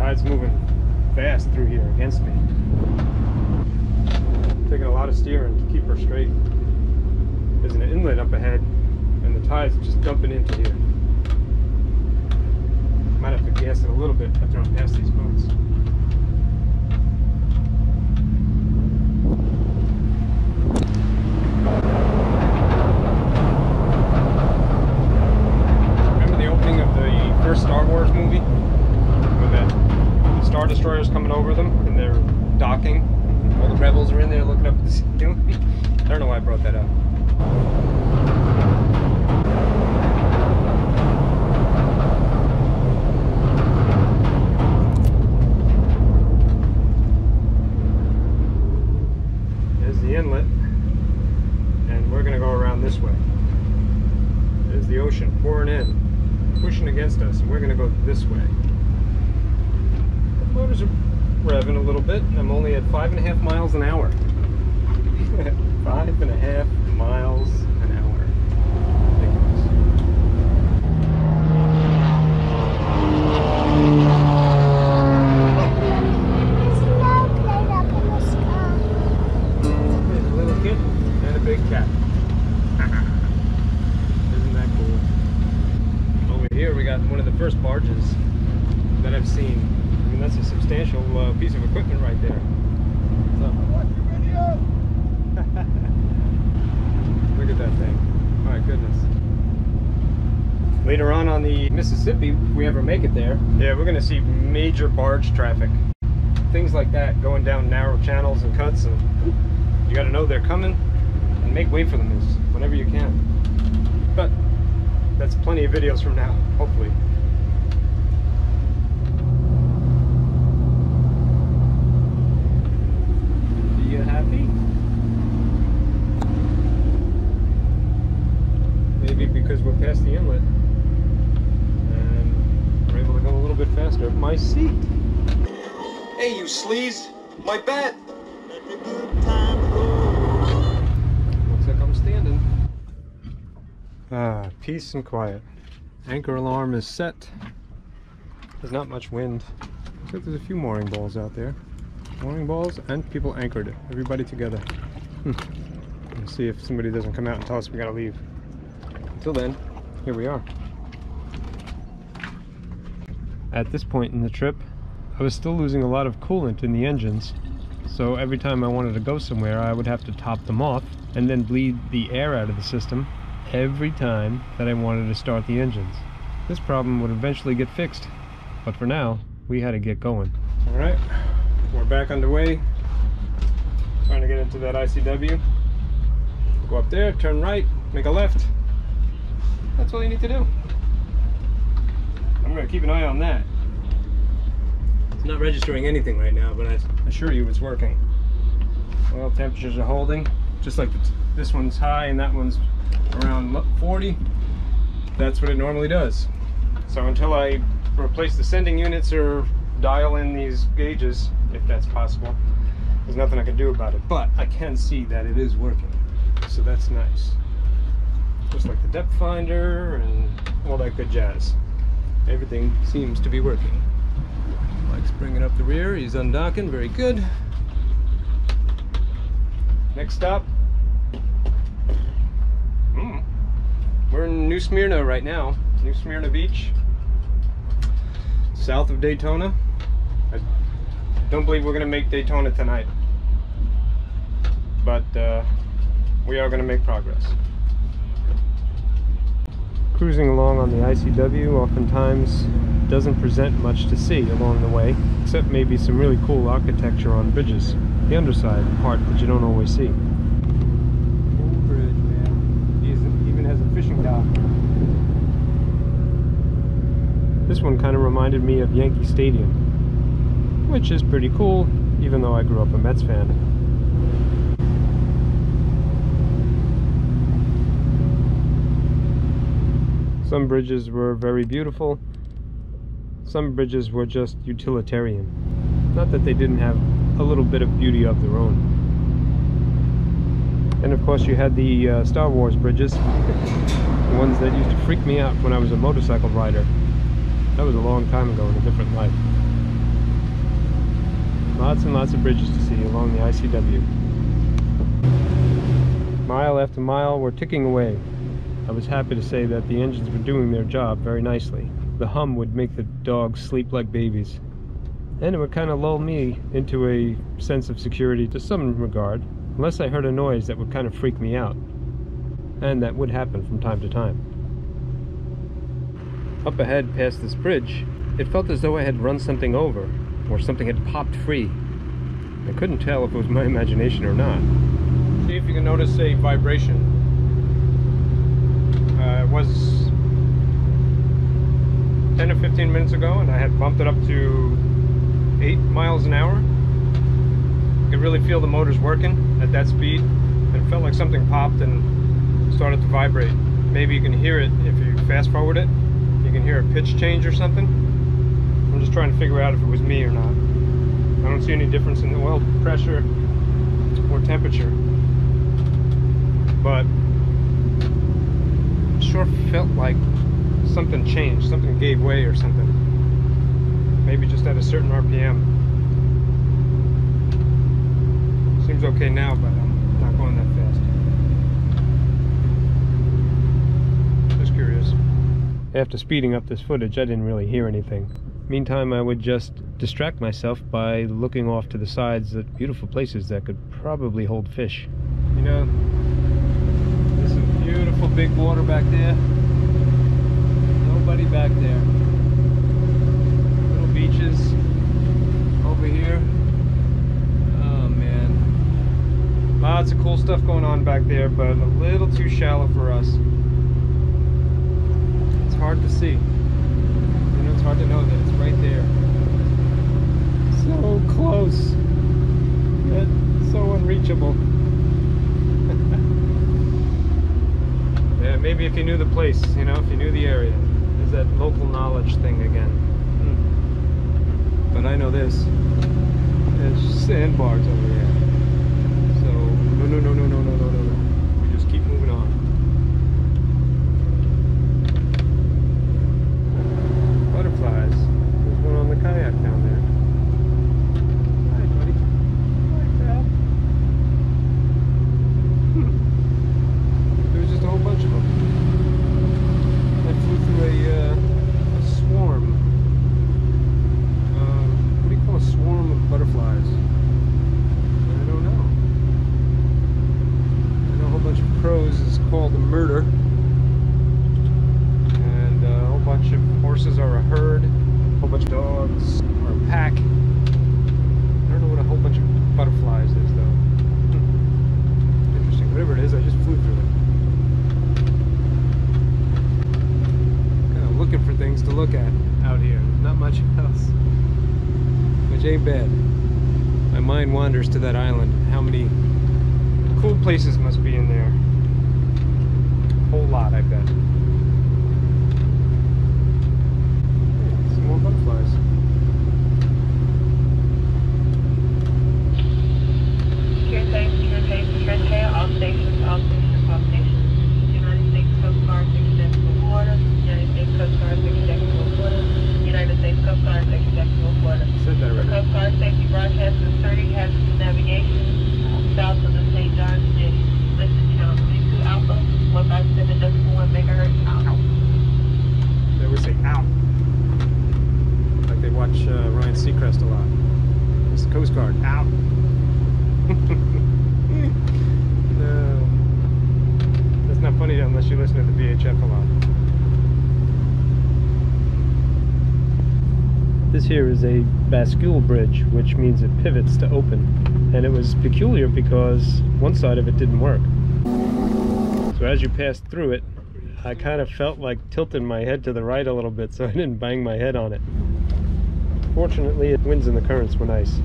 tide's moving fast through here against me. Taking a lot of steering to keep her straight. There's an inlet up ahead, and the tide's just dumping into here. Might have to gas it a little bit after I'm past these boats. Remember the opening of the first Star Wars movie? With the Star Destroyers coming over them and they're docking? All the rebels are in there looking up at the ceiling. I don't know why I brought that up. There's the inlet, and we're going to go around this way. There's the ocean pouring in, pushing against us, and we're going to go this way. The motors are revving a little bit, and I'm only at 5.5 miles an hour. 5.5 miles an hour. Ridiculous. There's a little kid and a big cat. Isn't that cool? Over here we got one of the first barges that I've seen. I mean, that's a substantial piece of equipment right there. So, watch your video. Look at that thing. My goodness. Later on the Mississippi, if we ever make it there, yeah, we're going to see major barge traffic. Things like that going down narrow channels and cuts, and you got to know they're coming and make way for them whenever you can. But that's plenty of videos from now, hopefully. Happy? Maybe because we're past the inlet and we're able to go a little bit faster. My seat! Hey, you sleaze! My bed! Looks like I'm standing. Ah, peace and quiet. Anchor alarm is set. There's not much wind. Looks like there's a few mooring balls out there. Mooring balls, and people anchored it. Everybody together. Let's see if somebody doesn't come out and tell us we gotta leave. Until then, here we are. At this point in the trip, I was still losing a lot of coolant in the engines. So every time I wanted to go somewhere, I would have to top them off and then bleed the air out of the system every time that I wanted to start the engines. This problem would eventually get fixed, but for now, we had to get going. All right. We're back underway, trying to get into that ICW. Go up there, turn right, make a left. That's all you need to do. I'm going to keep an eye on that. It's not registering anything right now, but I assure you it's working. Oil temperatures are holding, just like this one's high and that one's around 40. That's what it normally does. So until I replace the sending units or dial in these gauges, if that's possible, there's nothing I can do about it, but I can see that it is working, so that's nice. Just like the depth finder and all that good jazz. Everything seems to be working. Mike's bringing up the rear, he's undocking, very good. Next stop, we're in New Smyrna right now, New Smyrna Beach, south of Daytona. I don't believe we're going to make Daytona tonight, but we are going to make progress. Cruising along on the ICW oftentimes doesn't present much to see along the way, except maybe some really cool architecture on bridges. The underside part that you don't always see. Cool bridge, man. He even has a fishing dock. This one kind of reminded me of Yankee Stadium, which is pretty cool, even though I grew up a Mets fan. Some bridges were very beautiful. Some bridges were just utilitarian. Not that they didn't have a little bit of beauty of their own. And of course you had the Star Wars bridges, the ones that used to freak me out when I was a motorcycle rider. That was a long time ago in a different life. Lots and lots of bridges to see along the ICW. Mile after mile, we're ticking away. I was happy to say that the engines were doing their job very nicely. The hum would make the dogs sleep like babies. And it would kind of lull me into a sense of security to some regard, unless I heard a noise that would kind of freak me out. And that would happen from time to time. Up ahead past this bridge, it felt as though I had run something over, or something had popped free. I couldn't tell if it was my imagination or not. See if you can notice a vibration. It was 10 or 15 minutes ago, and I had bumped it up to 8 miles an hour. You could really feel the motors working at that speed, and it felt like something popped and started to vibrate. Maybe you can hear it if you fast forward it. You can hear a pitch change or something. I'm just trying to figure out if it was me or not. I don't see any difference in the oil pressure or temperature, but it sure felt like something changed, something gave way or something. Maybe just at a certain RPM. Seems okay now, but I'm not going that fast. Just curious. After speeding up this footage, I didn't really hear anything. Meantime, I would just distract myself by looking off to the sides at beautiful places that could probably hold fish. You know, there's some beautiful big water back there. Nobody back there. Little beaches over here. Oh man. Lots of cool stuff going on back there, but a little too shallow for us. It's hard to see. You know, it's hard to know that it's right there. So close, yet so unreachable. Yeah, maybe if you knew the place, you know, if you knew the area. There's that local knowledge thing again. But I know this. There's sandbars over here. So, no. We just keep moving on. Butterflies. There's one on the kayak down there. Hi, buddy. Hi, pal. There's just a whole bunch of them. I flew through a swarm. What do you call a swarm of butterflies? I don't know. I know a whole bunch of crows is called a murder. And a whole bunch of horses are a herd. A whole bunch of dogs are a pack. I don't know what a whole bunch of butterflies is though. Interesting. Whatever it is, I just flew through it. Kind of looking for things to look at out here. Not much else. Which ain't bad. My mind wanders to that island. How many cool places must be in there? A whole lot, I bet. More butterflies. Secure all stations, United States Coast Guard, accessible water. United States Coast Guard, accessible water. United States Coast Guard, accessible water. Said that already. Coast Guard safety broadcast concerning hazardous navigation south of the St. John's Ditch. Listen channel 22 Alpha, 157.1 megahertz out. They would say out. Like they watch Ryan Seacrest a lot. It's the Coast Guard. Out. No. That's not funny unless you listen to the VHF a lot. This here is a bascule bridge, which means it pivots to open. And it was peculiar because one side of it didn't work. So as you passed through it, I kind of felt like tilting my head to the right a little bit so I didn't bang my head on it. Fortunately, the winds and the currents were nice.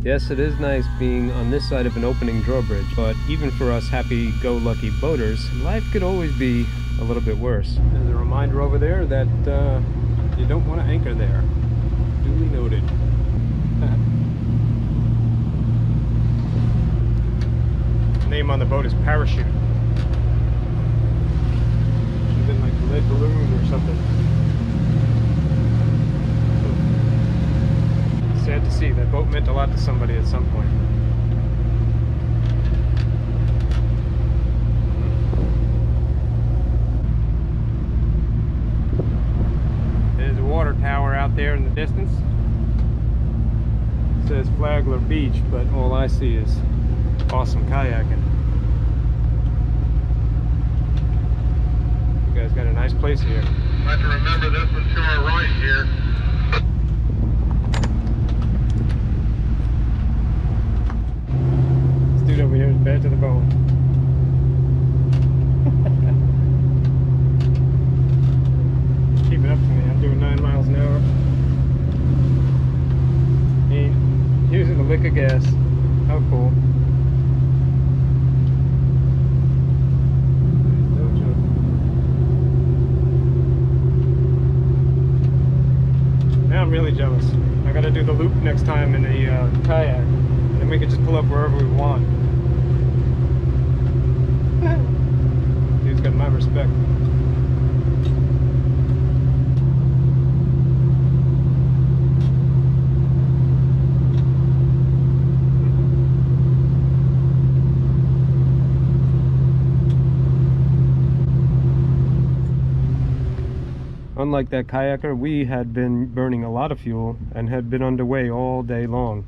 Yes, it is nice being on this side of an opening drawbridge, but even for us happy-go-lucky boaters, life could always be a little bit worse. There's a reminder over there that you don't want to anchor there. Duly noted. Name on the boat is Parachute. Should have been like lead balloon or something. meant a lot to somebody at some point. There's a water tower out there in the distance. It says Flagler Beach, but all I see is awesome kayaking. You guys got a nice place here. Have to remember this one's to our right here. This dude over here is bad to the bone. Keep it up to me. I'm doing 9 miles an hour. He using a lick of gas. How cool. Now I'm really jealous. I gotta do the loop next time in the kayak. And then we can just pull up wherever we want. Dude's got my respect. Unlike that kayaker, we had been burning a lot of fuel and had been underway all day long.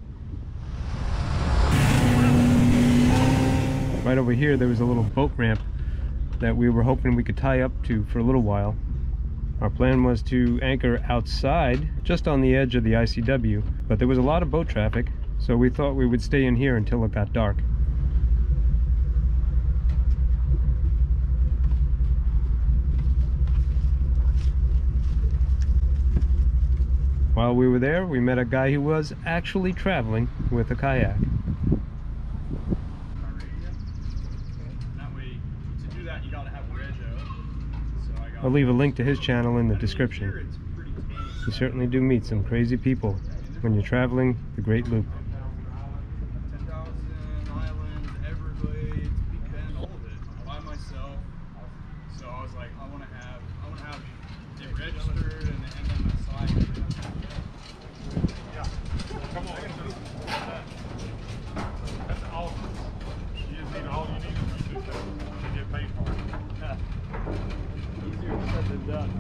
Right over here there was a little boat ramp that we were hoping we could tie up to for a little while. Our plan was to anchor outside, just on the edge of the ICW, but there was a lot of boat traffic, so we thought we would stay in here until it got dark. While we were there, we met a guy who was actually traveling with a kayak. I'll leave a link to his channel in the description. You certainly do meet some crazy people when you're traveling the Great Loop. 10,000 islands, Everglades, Big Bend, all of it by myself. So I was like, I want to have it registered and then my side. Yeah. Come on. That's awesome. You just need all you need is YouTube to get paid for it. Easier said than done.